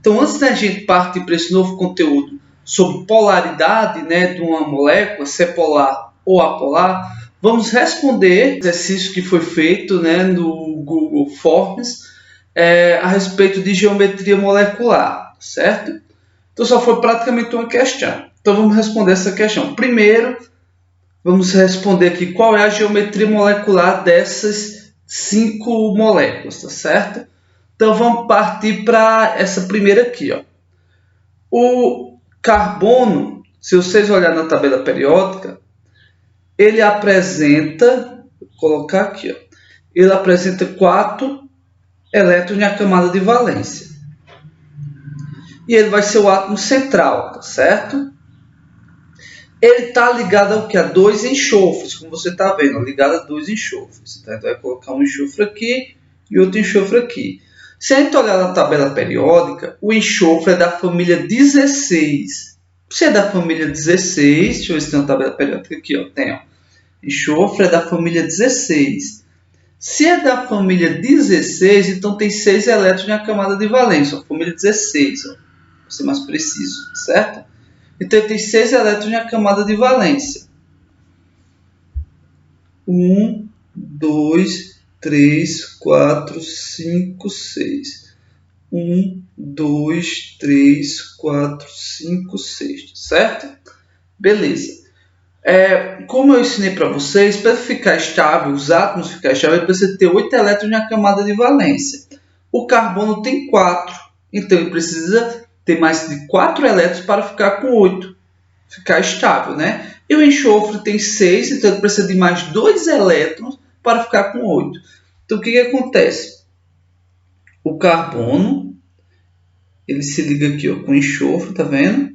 Então, antes da gente partir para esse novo conteúdo sobre polaridade, né, de uma molécula, se é polar ou apolar, vamos responder o exercício que foi feito, né, no Google Forms a respeito de geometria molecular, certo? Então, só foi praticamente uma questão. Então, vamos responder essa questão. Primeiro, vamos responder aqui qual é a geometria molecular dessas 5 moléculas, tá certo? Então, vamos partir para essa primeira aqui, ó. O carbono, se vocês olharem na tabela periódica, ele apresenta, vou colocar aqui, ó, ele apresenta 4 elétrons na camada de valência. E ele vai ser o átomo central, tá certo? Ele está ligado ao que? A 2 enxofres, como você está vendo, ligado a 2 enxofres. Tá? Então, vai colocar um enxofre aqui e outro enxofre aqui. Se a gente olhar na tabela periódica, o enxofre é da família 16. Se é da família 16, deixa eu ver se tem uma tabela periódica aqui, ó, tem, ó. Enxofre é da família 16. Se é da família 16, então tem 6 elétrons na camada de valência, ó, família 16, ó, para ser mais preciso, certo? Então ele tem 6 elétrons na camada de valência. 1, 2, 3, 4, 5, 6. 1, 2, 3, 4, 5, 6. Certo? Beleza. Como eu ensinei para vocês, para ficar estável, os átomos ficarem estáveis, precisa ter 8 elétrons na camada de valência. O carbono tem 4. Então ele precisa ter mais de 4 elétrons para ficar com 8. Ficar estável, né? E o enxofre tem 6, então ele precisa de mais 2 elétrons para ficar com 8. Então, o que acontece? O carbono, ele se liga aqui, ó, com o enxofre, tá vendo?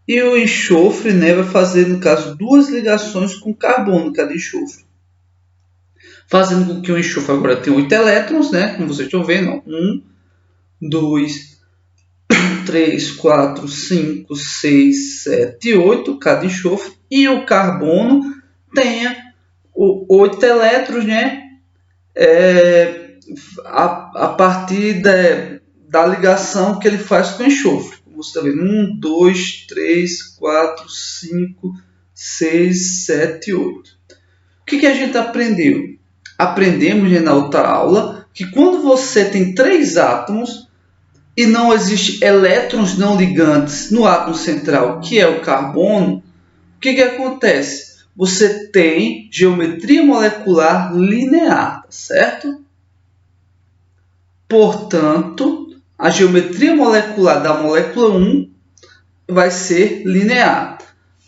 E o enxofre, né, vai fazer, no caso, 2 ligações com o carbono, cada enxofre. Fazendo com que o enxofre agora tenha 8 elétrons, né? Como vocês estão vendo, ó. 1, 2, 3, 4, 5, 6, 7, 8, cada enxofre. E o carbono tenha 8 elétrons, né? A partir da ligação que ele faz com o enxofre. Como você está vendo, 1, 2, 3, 4, 5, 6, 7, 8. O que a gente aprendeu? Aprendemos, né, na outra aula que quando você tem 3 átomos e não existe elétrons não ligantes no átomo central, que é o carbono, o que acontece? Você tem geometria molecular linear, certo? Portanto, a geometria molecular da molécula 1 vai ser linear.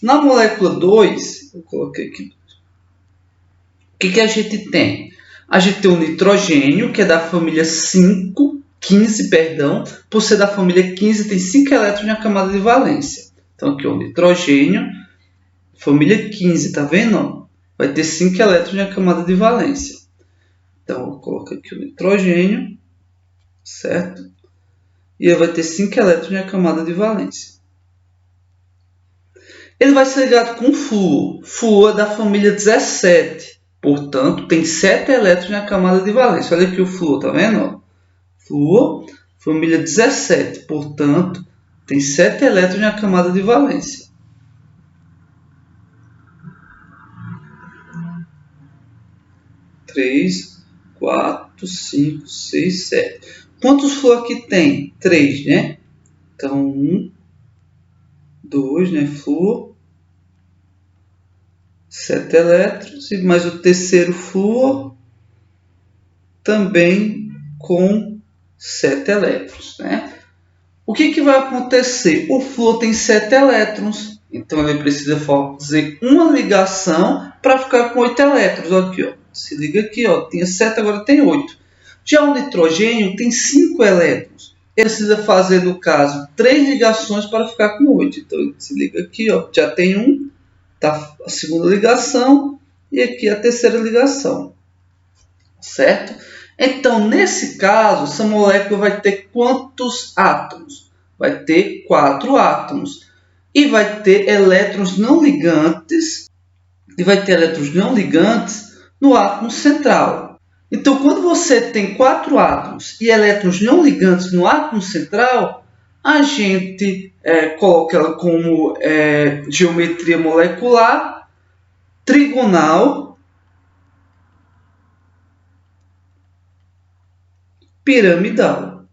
Na molécula 2, eu coloquei aqui, o que a gente tem? A gente tem o nitrogênio, que é da família 15, perdão, por ser da família 15, tem 5 elétrons na camada de valência. Então, aqui o nitrogênio, família 15, tá vendo? Vai ter 5 elétrons na camada de valência. Então, eu coloco aqui o nitrogênio, certo? E ele vai ter 5 elétrons na camada de valência. Ele vai ser ligado com flúor. Flúor é da família 17, portanto, tem 7 elétrons na camada de valência. Olha aqui o flúor, tá vendo? Flúor, família 17, portanto, tem 7 elétrons na camada de valência. Três, 4, 5, 6, 7. Quantos flúor aqui tem? 3, né? Então, 1, 2, né? Flúor. 7 elétrons. E mais o terceiro flúor também com 7 elétrons, né? O que vai acontecer? O flúor tem 7 elétrons. Então, ele precisa fazer uma ligação para ficar com 8 elétrons. Aqui, ó. Se liga aqui, ó. Tinha 7, agora tem 8. Já o nitrogênio tem 5 elétrons. Ele precisa fazer, no caso, 3 ligações para ficar com 8. Então, ele se liga aqui, ó. Já tem 1, tá a segunda ligação. E aqui a terceira ligação. Certo? Então, nesse caso, essa molécula vai ter quantos átomos? Vai ter 4 átomos. E vai ter elétrons não ligantes. No átomo central. Então, quando você tem 4 átomos e elétrons não ligantes no átomo central, a gente coloca ela como geometria molecular trigonal piramidal.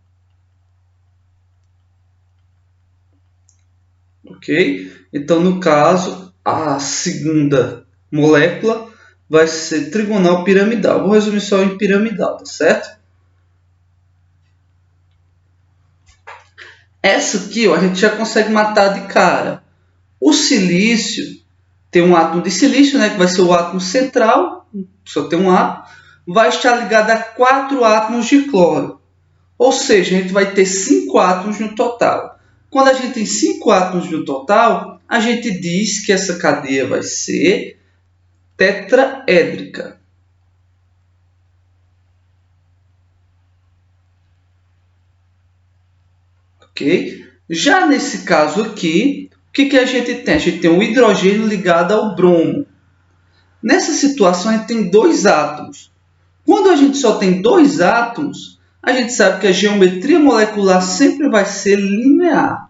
Ok? Então, no caso, a segunda molécula vai ser trigonal piramidal. Vou resumir só em piramidal, tá certo? Essa aqui, ó, a gente já consegue matar de cara. O silício tem um átomo de silício, né, que vai ser o átomo central, só tem um átomo, vai estar ligado a 4 átomos de cloro. Ou seja, a gente vai ter 5 átomos no total. Quando a gente tem 5 átomos no total, a gente diz que essa cadeia vai ser tetraédrica. Ok? Já nesse caso aqui, o que a gente tem? A gente tem um hidrogênio ligado ao bromo. Nessa situação, a gente tem 2 átomos. Quando a gente só tem 2 átomos, a gente sabe que a geometria molecular sempre vai ser linear.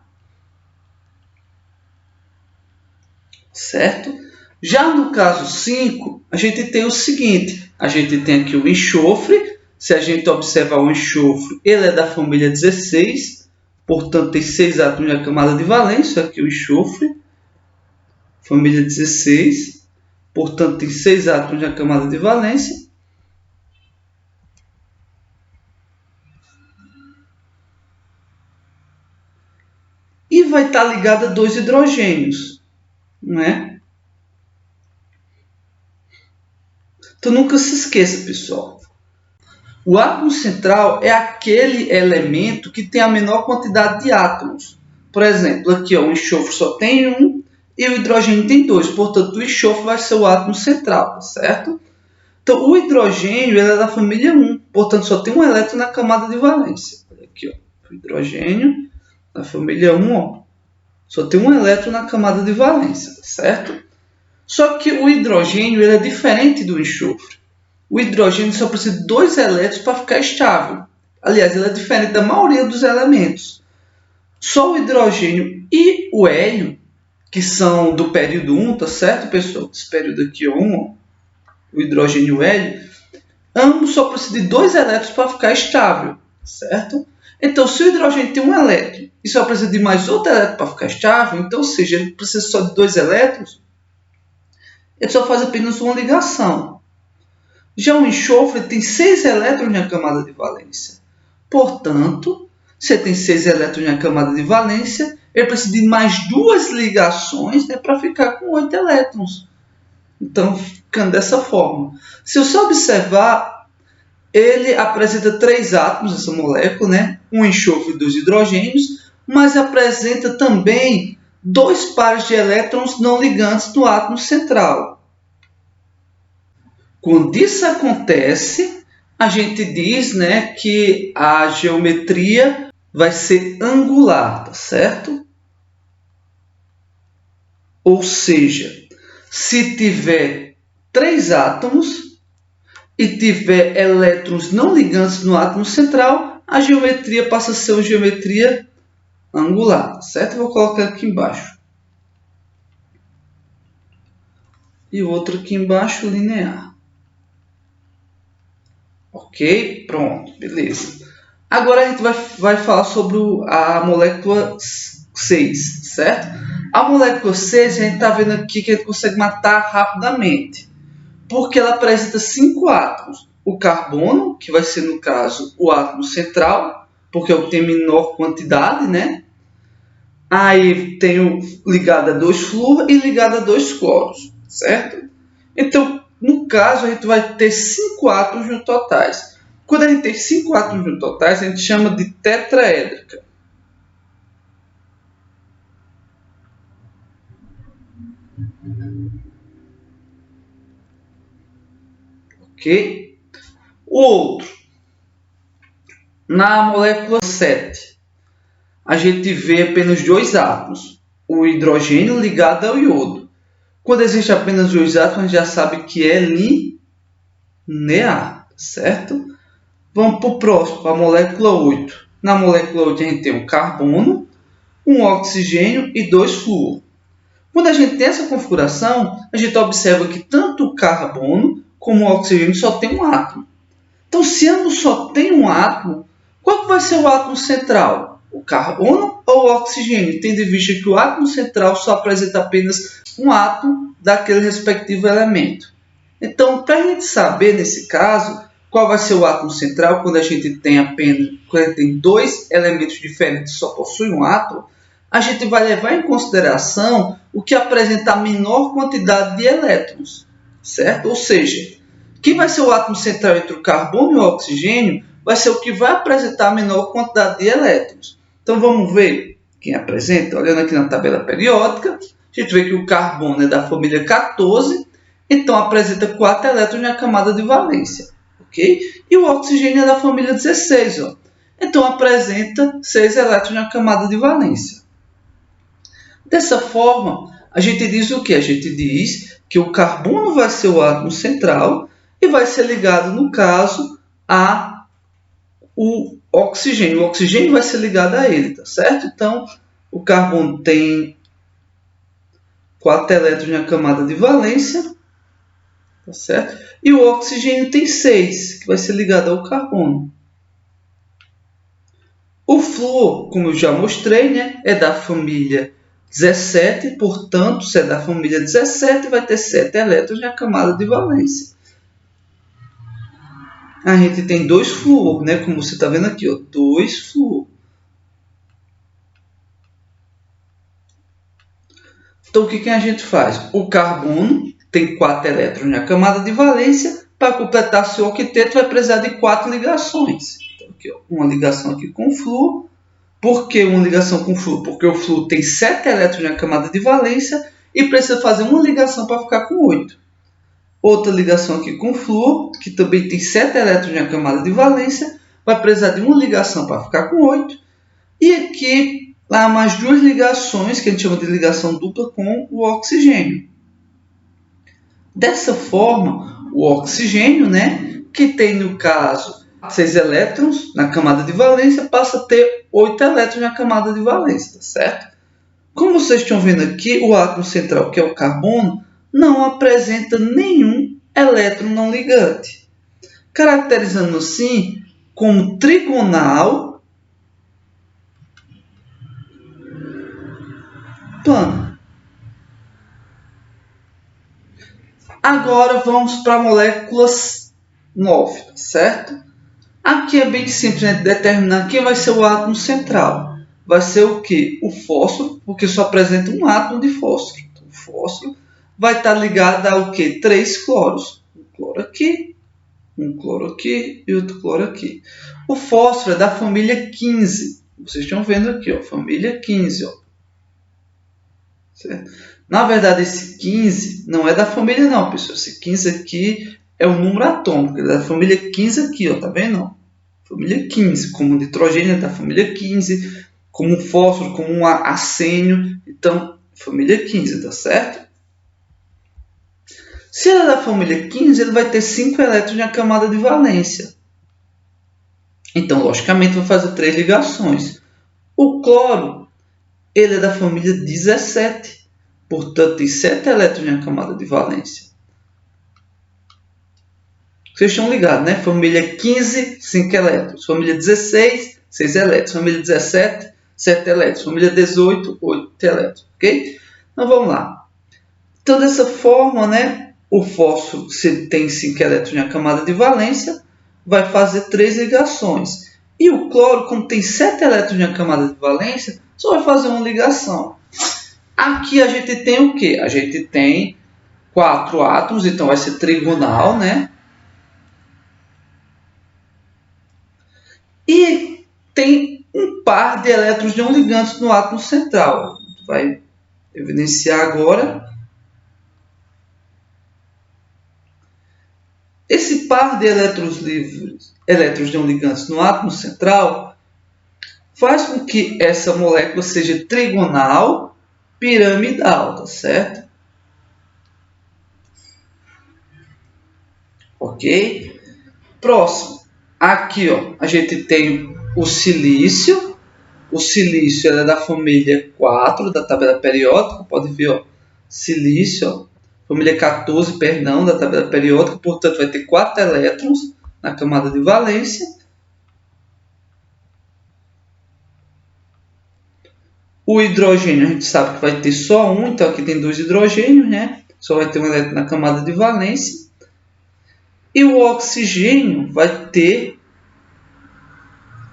Certo? Já no caso 5, a gente tem o seguinte. A gente tem aqui o enxofre. Se a gente observar o enxofre, ele é da família 16. Portanto, tem 6 átomos na camada de valência. Aqui o enxofre. Família 16. Portanto, tem 6 átomos na camada de valência. E vai estar ligado a 2 hidrogênios. Né? Então, nunca se esqueça, pessoal. O átomo central é aquele elemento que tem a menor quantidade de átomos. Por exemplo, aqui ó, o enxofre só tem 1 e o hidrogênio tem 2. Portanto, o enxofre vai ser o átomo central, certo? Então, o hidrogênio ele é da família 1. Portanto, só tem um elétron na camada de valência. Olha aqui, ó, o hidrogênio da família 1, ó, só tem um elétron na camada de valência, certo? Só que o hidrogênio ele é diferente do enxofre. O hidrogênio só precisa de 2 elétrons para ficar estável. Aliás, ele é diferente da maioria dos elementos. Só o hidrogênio e o hélio, que são do período 1, tá certo, pessoal? Esse período aqui é 1, ó, o hidrogênio e o hélio, ambos só precisam de 2 elétrons para ficar estável, certo? Então, se o hidrogênio tem um elétron e só precisa de mais outro elétron para ficar estável, então, ou seja, ele precisa só de 2 elétrons, ele só faz apenas uma ligação. Já o enxofre tem 6 elétrons na camada de valência. Portanto, se tem 6 elétrons na camada de valência, ele precisa de mais 2 ligações, né, para ficar com 8 elétrons. Então, ficando dessa forma. Se você observar, ele apresenta 3 átomos, essa molécula, né, um enxofre e 2 hidrogênios, mas apresenta também 2 pares de elétrons não ligantes no átomo central. Quando isso acontece, a gente diz, né, que a geometria vai ser angular, tá certo? Ou seja, se tiver 3 átomos e tiver elétrons não ligantes no átomo central, a geometria passa a ser uma geometria angular, tá certo? Vou colocar aqui embaixo. E o outro aqui embaixo, linear. Ok? Pronto, beleza. Agora a gente vai falar sobre a molécula 6, certo? A molécula 6 a gente está vendo aqui que a gente consegue matar rapidamente. Porque ela apresenta 5 átomos. O carbono, que vai ser no caso o átomo central, porque é o que tem menor quantidade, né? Aí tem o ligado a 2 flúor e ligado a 2 cloros, certo? Então, no caso, a gente vai ter 5 átomos no totais. Quando a gente tem 5 átomos no totais, a gente chama de tetraédrica. Ok? O outro, na molécula 7, a gente vê apenas 2 átomos. O hidrogênio ligado ao iodo. Quando existe apenas 2 átomos, a gente já sabe que é linear. certo? Vamos para o próximo, a molécula 8. Na molécula 8 a gente tem um carbono, um oxigênio e 2 flúor. Quando a gente tem essa configuração, a gente observa que tanto o carbono como o oxigênio só tem um átomo. Então, se ambos só tem um átomo, qual que vai ser o átomo central? O carbono ou o oxigênio? Tendo em vista que o átomo central só apresenta apenas um átomo daquele respectivo elemento. Então, para a gente saber, nesse caso, qual vai ser o átomo central quando a gente tem dois elementos diferentes que só possuem um átomo, a gente vai levar em consideração o que apresenta a menor quantidade de elétrons, certo? Ou seja, quem vai ser o átomo central entre o carbono e o oxigênio vai ser o que vai apresentar a menor quantidade de elétrons. Então vamos ver quem apresenta. Olhando aqui na tabela periódica, a gente vê que o carbono é da família 14, então apresenta 4 elétrons na camada de valência. Okay? E o oxigênio é da família 16, ó. Então apresenta 6 elétrons na camada de valência. Dessa forma, a gente diz o que? A gente diz que o carbono vai ser o átomo central e vai ser ligado, no caso, a o oxigênio. O oxigênio vai ser ligado a ele, tá certo? Então, o carbono tem 4 elétrons na camada de valência, tá certo? E o oxigênio tem 6, que vai ser ligado ao carbono. O flúor, como eu já mostrei, né, é da família 17, portanto, se é da família 17, vai ter 7 elétrons na camada de valência. A gente tem 2 flúor, né, como você está vendo aqui, 2 flúor. Então, o que a gente faz? O carbono tem 4 elétrons na camada de valência. Para completar seu octeto, vai precisar de 4 ligações. Então, aqui, uma ligação aqui com o flúor. Por que uma ligação com o flúor? Porque o flúor tem 7 elétrons na camada de valência e precisa fazer uma ligação para ficar com 8. Outra ligação aqui com o flúor, que também tem 7 elétrons na camada de valência, vai precisar de uma ligação para ficar com 8. E aqui há mais 2 ligações, que a gente chama de ligação dupla, com o oxigênio. Dessa forma, o oxigênio, né, que tem no caso 6 elétrons na camada de valência, passa a ter 8 elétrons na camada de valência, tá certo? Como vocês estão vendo aqui, o átomo central, que é o carbono, não apresenta nenhum elétron não ligante, caracterizando assim como trigonal plano. Agora vamos para a molécula 9, tá certo? Aqui é bem simples, né? Determinar quem vai ser o átomo central. Vai ser o que? O fósforo, porque só apresenta um átomo de fósforo. Então, o fósforo vai estar ligado ao que? 3 cloros. Um cloro aqui e outro cloro aqui. O fósforo é da família 15. Vocês estão vendo aqui, ó, família 15. Ó. Certo? Na verdade, esse 15 não é da família não, pessoal. Esse 15 aqui é o número atômico, é da família 15 aqui, ó, tá vendo? Família 15, como o nitrogênio é da família 15, como o fósforo, como um arsênio, então, família 15, tá certo? Se ele é da família 15, ele vai ter 5 elétrons na camada de valência. Então, logicamente, vai fazer 3 ligações. O cloro, ele é da família 17, portanto, tem 7 elétrons na camada de valência. Vocês estão ligados, né? Família 15, 5 elétrons. Família 16, 6 elétrons. Família 17, 7 elétrons. Família 18, 8 elétrons. Ok? Então, vamos lá. Então, dessa forma, né? O fósforo, se tem 5 elétrons na camada de valência, vai fazer 3 ligações. E o cloro, como tem 7 elétrons na camada de valência, só vai fazer uma ligação. Aqui a gente tem o quê? A gente tem 4 átomos, então vai ser trigonal, né? E tem um par de elétrons não ligantes no átomo central. A gente vai evidenciar agora. Esse par de elétrons livres, elétrons não ligantes no átomo central, faz com que essa molécula seja trigonal piramidal, tá certo? Ok? Próximo. Aqui, ó, a gente tem o silício. O silício é da família 4 da tabela periódica. Pode ver, ó, silício, ó, família 14, perdão, da tabela periódica. Portanto, vai ter 4 elétrons na camada de valência. O hidrogênio, a gente sabe que vai ter só um. Então, aqui tem 2 hidrogênios, né? Só vai ter um elétron na camada de valência. E o oxigênio vai ter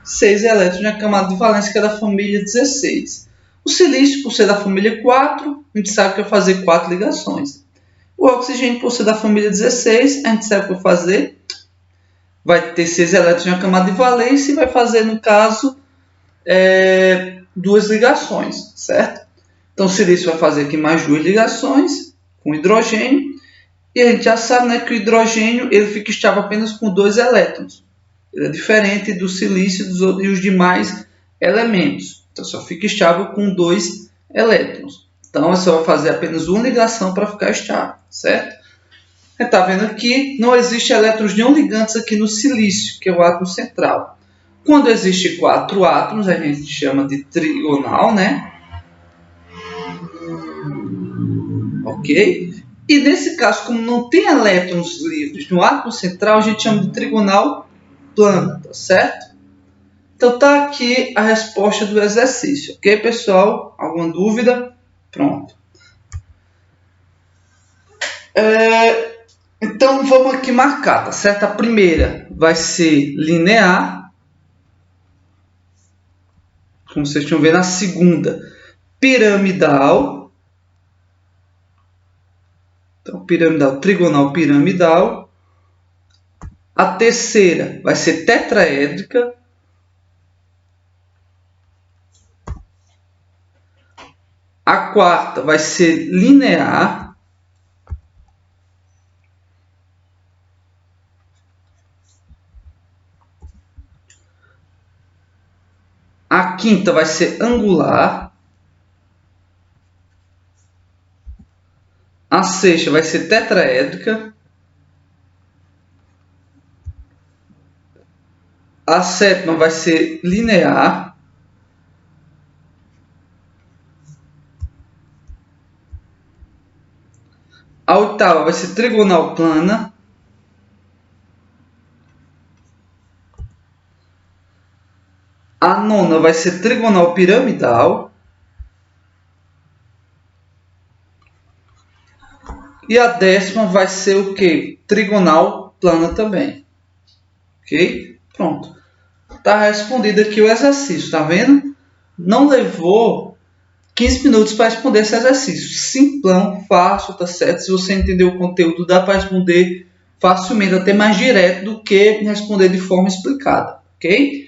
6 elétrons na camada de valência, que é da família 16. O silício, por ser da família 4, a gente sabe que vai fazer 4 ligações. O oxigênio, por ser da família 16, a gente sabe que vai ter 6 elétrons na camada de valência e vai fazer, no caso, 2 ligações, certo? Então, o silício vai fazer aqui mais 2 ligações com hidrogênio. E a gente já sabe, né, que o hidrogênio ele fica estável apenas com 2 elétrons. Ele é diferente do silício e os demais elementos. Então, só fica estável com 2 elétrons. Então, você vai fazer apenas uma ligação para ficar estável, certo? Você está vendo aqui, não existe elétrons não ligantes aqui no silício, que é o átomo central. Quando existe 4 átomos, a gente chama de trigonal, né? Ok? E nesse caso, como não tem elétrons livres no átomo central, a gente chama de trigonal plano, tá certo? Então tá aqui a resposta do exercício, ok, pessoal? Alguma dúvida? Pronto. Então vamos aqui marcar, tá certo? A primeira vai ser linear, como vocês estão vendo. A segunda, piramidal. Então, piramidal, trigonal piramidal. A terceira vai ser tetraédrica. A quarta vai ser linear. A quinta vai ser angular. A sexta vai ser tetraédrica. A sétima vai ser linear. A oitava vai ser trigonal plana. A nona vai ser trigonal piramidal. E a décima vai ser o quê? Trigonal plana também. Ok? Pronto. Está respondido aqui o exercício, tá vendo? Não levou 15 minutos para responder esse exercício. Simplão, fácil, tá certo? Se você entender o conteúdo, dá para responder facilmente, até mais direto do que responder de forma explicada, ok?